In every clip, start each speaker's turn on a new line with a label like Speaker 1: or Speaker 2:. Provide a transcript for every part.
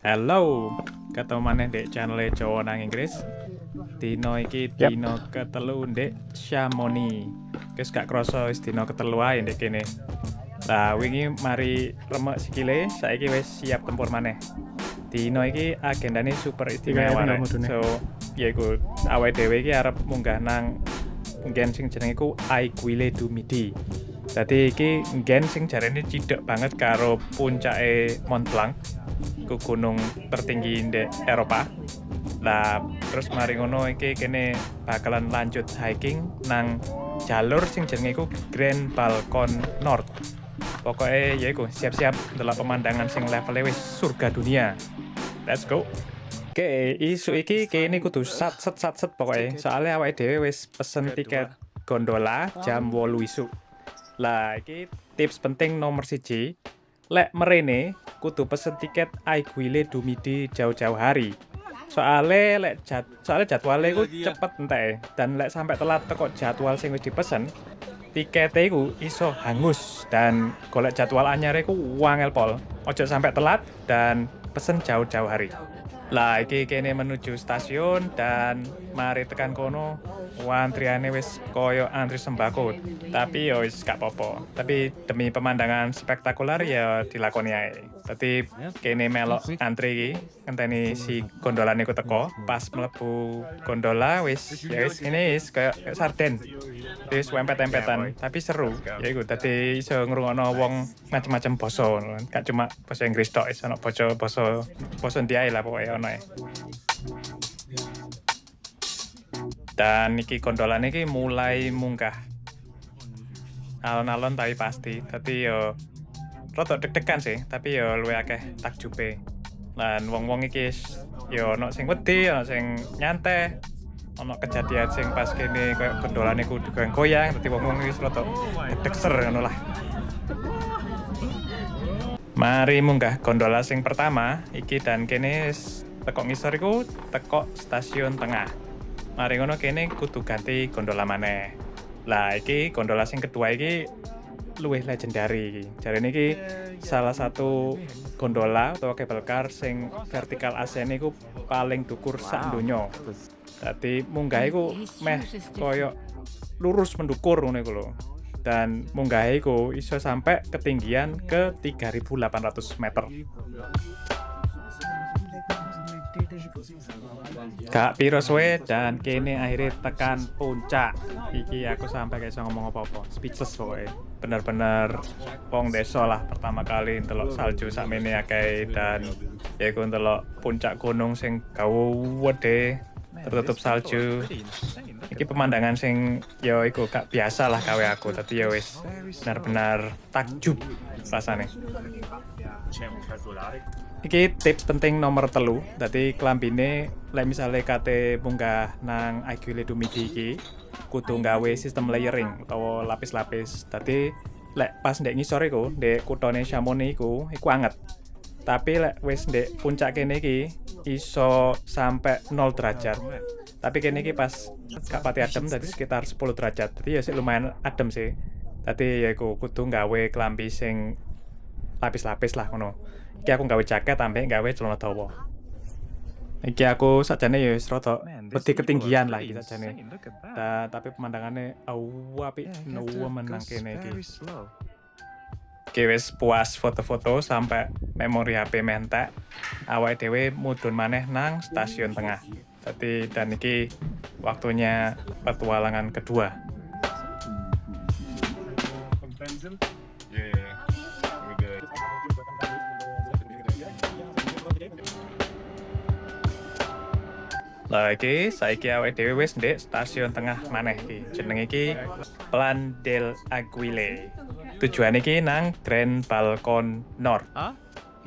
Speaker 1: Halo, ketemu maneh di channel Jawa nang Inggris. Dino iki
Speaker 2: Yap.
Speaker 1: dino ketelu ndek Chamonix. Wis gak krasa wis dino ketelu ae ndek kene. Lah wingi mari remek sikile, saiki wis siap tempur maneh. Dino iki agendane super istimewa
Speaker 2: Dikayaknya
Speaker 1: rek.
Speaker 2: mudune.
Speaker 1: So, yaiku awake dhewe iki arep munggah nang nggen sing jenenge iku Aiguille du Midi. Dadi iki nggen sing jarene cidhek banget karo puncake Mont Blanc. Ku gunung tertinggi di Eropa. Lah terus mari ngono iki kene bakalan lanjut hiking nang jalur sing jenenge iku Grand Balcon Nord. Pokoknya ya iku siap-siap ndelok pemandangan sing levelnya wis surga dunia. Let's go. Oke, isu iki kene kudu sat-set pokoknya. Soalnya awake dhewe wis pesen tiket gondola jam 8 isuk. Lah iki tips penting nomor 1. Lek merene kudu pesen tiket Aiguille du Midi jauh-jauh hari. Soalnya jadwalnya ku cepet entek dan lek sampai telat teko jadwal sing wis dipesen, tiketnya iku iso hangus dan golek jadwal anyar iku wangel pol. Ojo sampai telat dan pesen jauh-jauh hari. Lah iki kene menuju stasiun dan mari tekan kono antriane wis koyo antri sembako. Tapi ya wis gak apa-apa. Tapi demi pemandangan spektakuler ya dilakoni ae. Dadi kene melok antri iki ngenteni si gondolane ku teko. Pas mlebu gondola wis ya wis ngene wis koyo sarden. Wis wempet-empetan, tapi seru. Ya iku dadi iso ngrungokno wong macem-macem basa, gak cuma basa Inggris tok, iso ono basa ndiae lah pokoknya ono. Dan iki gondolane iki mulai munggah. Alon-alon tapi pasti. Dadi yo rada deg-degan sih, tapi yo luwih akeh takjube. Lan wong-wong iki yo ono sing wedi, ono sing nyantai. Ono kejadian sing pas kene koyo gondolane kudu goyang-goyang, dadi wong-wong wis rada deg-degser ngono lah. Mari munggah gondola sing pertama iki dan kene wis teko ngisor iku teko stasiun tengah. Mari ngono kene kudu ganti gondola maneh. Lah iki gondola sing kedua iki luwih legendary iki. Jarene iki salah satu gondola utawa cable car sing vertikal AC-ne iku paling dhuwur sak donya. Dadi munggah iku meh koyo lurus mendukur ngono iku lho. Dan munggah iku iso sampai ketinggian ke 3.800 meter. Gak piro suwe dan kene akhirnya tekan puncak. Iki aku sampai gak iso ngomong apa-apa. Speechless pokoknya. Bener-bener wong desa lah pertama kali ndelok salju sakmene akeh dan yaiku ndelok puncak gunung sing gawede tertutup salju. Iki pemandangan sing ya iku gak biasa lah gawe aku. Tadi ya wis benar-benar takjub rasane. Iki tips penting nomor 3. Dadi klambine lek misale kate munggah nang Aiguille du Midi iki kudu gawe sistem layering utawa lapis-lapis. Dadi lek pas ndek ngisor iku, ndek kutone Chamonix iku anget. Tapi lek wis ndek puncak kene iki iso sampai 0 derajat. Tapi kene iki pas gak pati adem dadi sekitar 10 derajat. Dadi ya sih lumayan adem sih. Dadi ya iku kudu gawe klambi sing lapis-lapis lah ngono. Iki aku gawe jaket ambek gawe celana dawa. Iki aku sakjane ya wis rada wedi ketinggian lah iki sakjane. Tapi pemandangannya apik nuwun menang kene iki. Oke wis puas foto-foto sampai memori HP mentek. Awake dhewe mudhun maneh nang stasiun tengah. Dadi dan iki waktunya petualangan kedua. Lah iki saiki awake dhewe wis ndek stasiun tengah maneh iki. Jeneng iki Plan del Aiguille. Tujuan iki nang Grand Balcon Nord.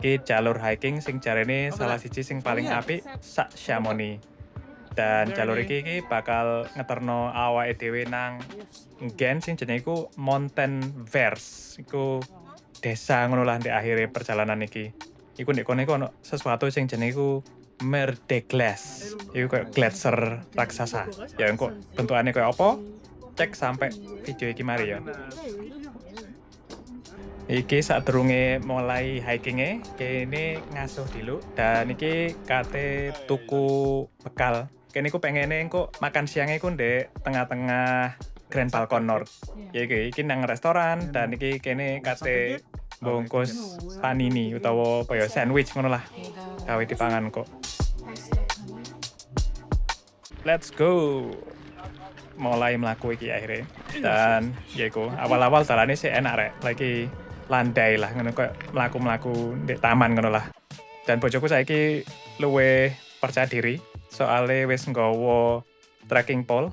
Speaker 1: Iki jalur hiking sing jarene salah siji sing paling apik sak Chamonix. Dan jalur iki bakal ngeterno awake dhewe nang nggen sing jenenge iku Mountain Vers. Iku desa ngono lah ndek akhire perjalanan iki. Iku ndek kono iku ono sesuatu sing jenenge iku Mer de Glace. Iku kayak gletser raksasa. Ya engko bentukane kayak apa? Cek sampai video iki mari ya. Iki sadurunge mulai hiking-e, kene ngasuh dulu dan iki kate tuku bekal. Kene ku pengene engko makan siangnya ku ndek tengah-tengah Grand Balcon North. Ya iki nang restoran dan iki kene kate bungkus panini utawa apa ya sandwich ngono lah. Gawe dipangan kok. Let's go. Mulai melaku iki akhirnya. Dan ya iku awal-awal dalane sih enak rek. Lagi landai lah ngono koyo mlaku-mlaku ndek taman ngono lah. Dan bojoku saiki luwe percaya diri soalnya wis nggawa trekking pole.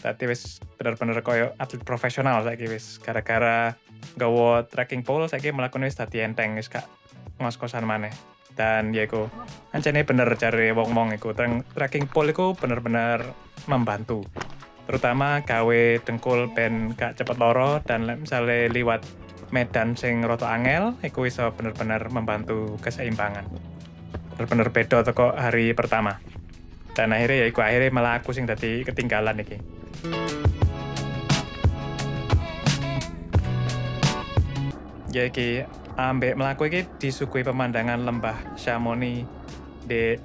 Speaker 1: Dadi wis bener-bener koyo atlet profesional saiki wis gara-gara nggawa trekking pole saiki mlakune wis dadi enteng wis gak ngos-ngosan maneh. Dan ya iku ancene bener cari wong-wong iku trekking pole iku bener-bener membantu. Terutama gawe dengkul ben gak cepet loro dan misalnya liwat medan sing rada angel iku iso bener-bener membantu keseimbangan. Bener-bener beda teko hari pertama. Dan akhirnya ya iku malah aku sing dadi ketinggalan iki. Ya iki ambek mlaku iki disuguhi pemandangan lembah Chamonix di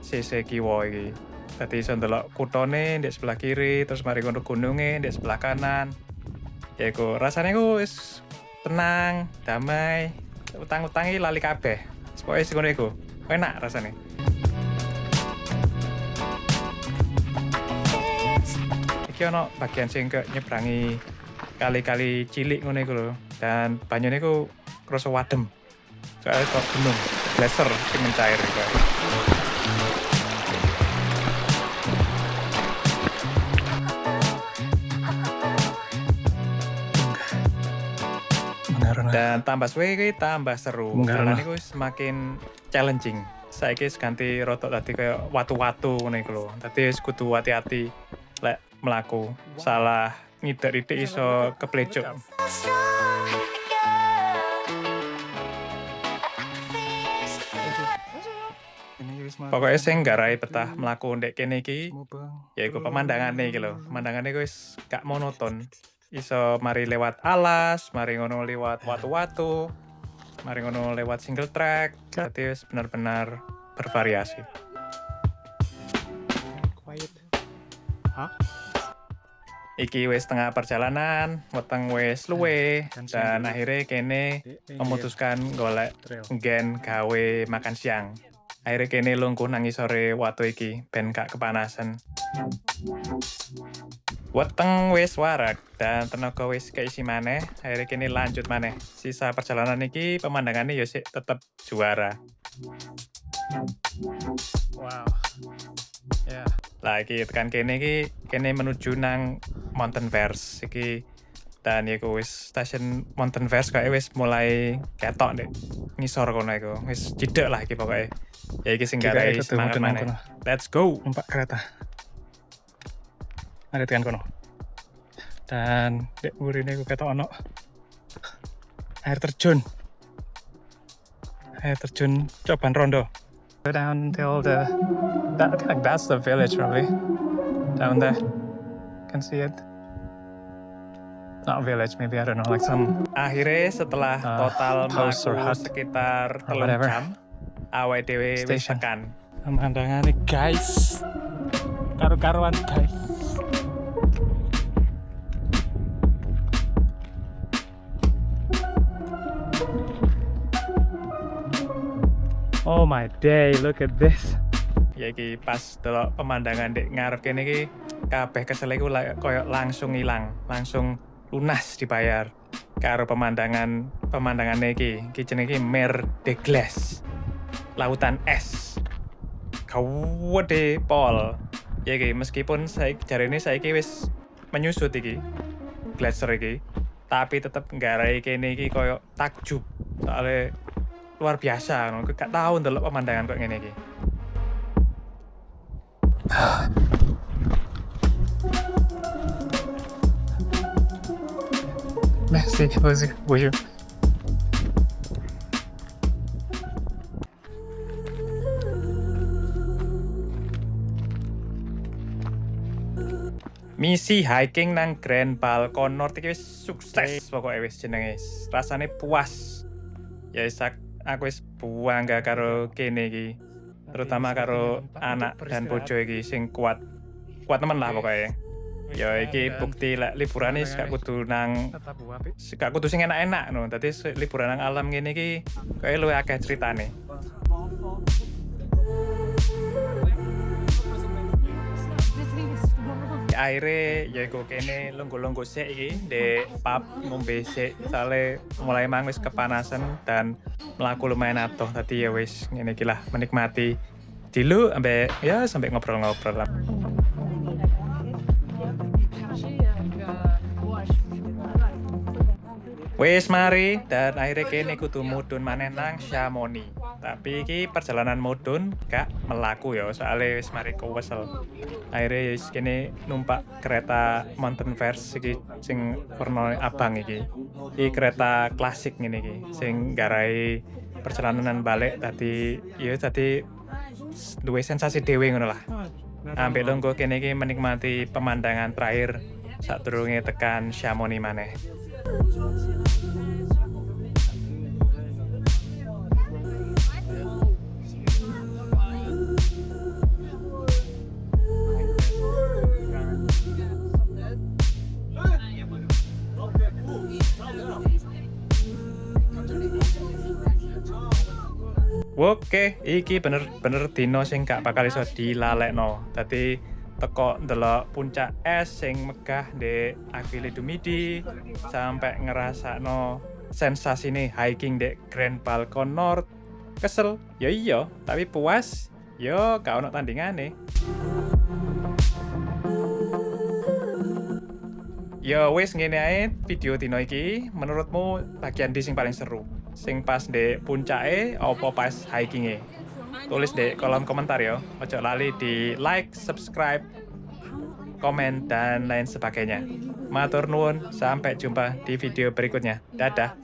Speaker 1: sisi kiwa iki. Dadi iso ndelok kutone di sebelah kiri, terus mari ngono gununge di sebelah kanan. Ya iku rasane ku wis tenang, damai, utang-utangi lali kabeh. Pokoke sing ngono iku. Enak rasane. Iki ono bagian sing ke nyebrangi kali-kali cilik ngono iku lho. Dan banyune iku krasa wadem. Soale kok gunung, glacier sing mencair iku. Dan tambah suwe iki tambah seru. Jalan iku semakin challenging. Saiki ganti rotok tadi kayak watu-watu ngono iku lho. Dadi wis kudu hati-hati lek mlaku. Salah ngidak-idik iso keplecuk. Pokoknya sing garai betah mlaku ndek kene iki yaiku pemandangane iki lho. Pemandangane wis gak monoton. Iso mari lewat alas, mari ngono lewat watu-watu, mari ngono lewat single track. Dadi wis benar-benar bervariasi. Quiet. Hah? Iki wis tengah perjalanan, weteng wis luwe dan akhirnya kene memutuskan golek nggen gawe makan siang. Akhirnya kene lungguh nang sore watu iki ben gak kepanasan. Weteng wis warak dan tenaga wis keisi maneh, akhirnya kene lanjut maneh. Sisa perjalanan iki pemandangannya ya sik tetep juara. Wow. Ya. Lah iki tekan kene iki kene menuju nang Mountain Verse iki dan iku wis stasiun Mountain Verse kae wis mulai ketok ndek ngisor kono iku. Wis cidek lah iki pokoke. Ya iki sing garai semangat maneh. Let's go. Numpak kereta. Ada tekan kono. Dan dek burine ku ketok ono air terjun. Air terjun Coban Rondo. Go down till that's the village probably. Down there. Can see it. Not village, maybe I don't know, like some. Akhirnya setelah total mlaku sekitar 3 jam, awake dhewe wis tekan. Pemandangane guys. Karu-karuan guys. Oh my day, look at this. Ya iki pas delok pemandangan ndek ngarep kene iki kabeh kesel iku koyo langsung ilang, langsung lunas dibayar karo pemandangane iki jenenge Mer de Glace. Lautan es. Gawede pol. Ya iki meskipun jarene saiki wis menyusut iki glacier iki, tapi tetep nggarai kene iki koyo takjub. Soale luar biasa, gak tau ndelok pemandangan kok ngene iki. Merci, bonjour. Misi hiking nang Grand Balcon North iki wis sukses pokoknya wis jenenge. Rasane puas. Ya wis aku wis bangga karo kene iki. Terutama karo anak dan bojo iki sing kuat. Kuat temen lah pokoknya. Ya iki bukti lek liburane gak kudu nang gak kudu sing enak-enak no. Dadi liburan nang alam ngene iki kaya luwih akeh ceritane. Akhirnya ya iku kene lungguh-lungguh sik iki ndek pub ngombe sik soalnya mulai mang wis kepanasan dan mlaku lumayan atoh tadi ya wis ngene iki lah menikmati dilu ambek ya sampai ngobrol-ngobrol lah. Wis mari dan akhirnya kene kudu mudhun maneh nang Chamonix. Tapi iki perjalanan mudhun gak melaku ya soalnya wis mari kewesel. Akhirnya wis kene numpak kereta Mountain Verse iki sing warna abang iki. Iki kereta klasik ngene iki sing garai perjalanan balik tadi ya tadi duwe sensasi dhewe ngono lah. Ambek lungguh kene iki menikmati pemandangan terakhir sadurunge tekan Chamonix maneh. Oke, iki bener-bener dino sing gak bakal iso dilalekno. Dadi teko ndelok puncak es sing megah ndek Aquile du Midi sampai ngerasakno sensasine hiking ndek Grand Balcon North. Kesel, ya iya, tapi puas, yo gak ono tandingane. Yo wis ngene ae video dino iki, menurutmu bagian di sing paling seru? Sing pas ndek puncake apa pas hikinge? Tulis di kolom komentar ya. Ojo lali di like, subscribe, komen, dan lain sebagainya. Matur nuwun, sampai jumpa di video berikutnya. Dadah.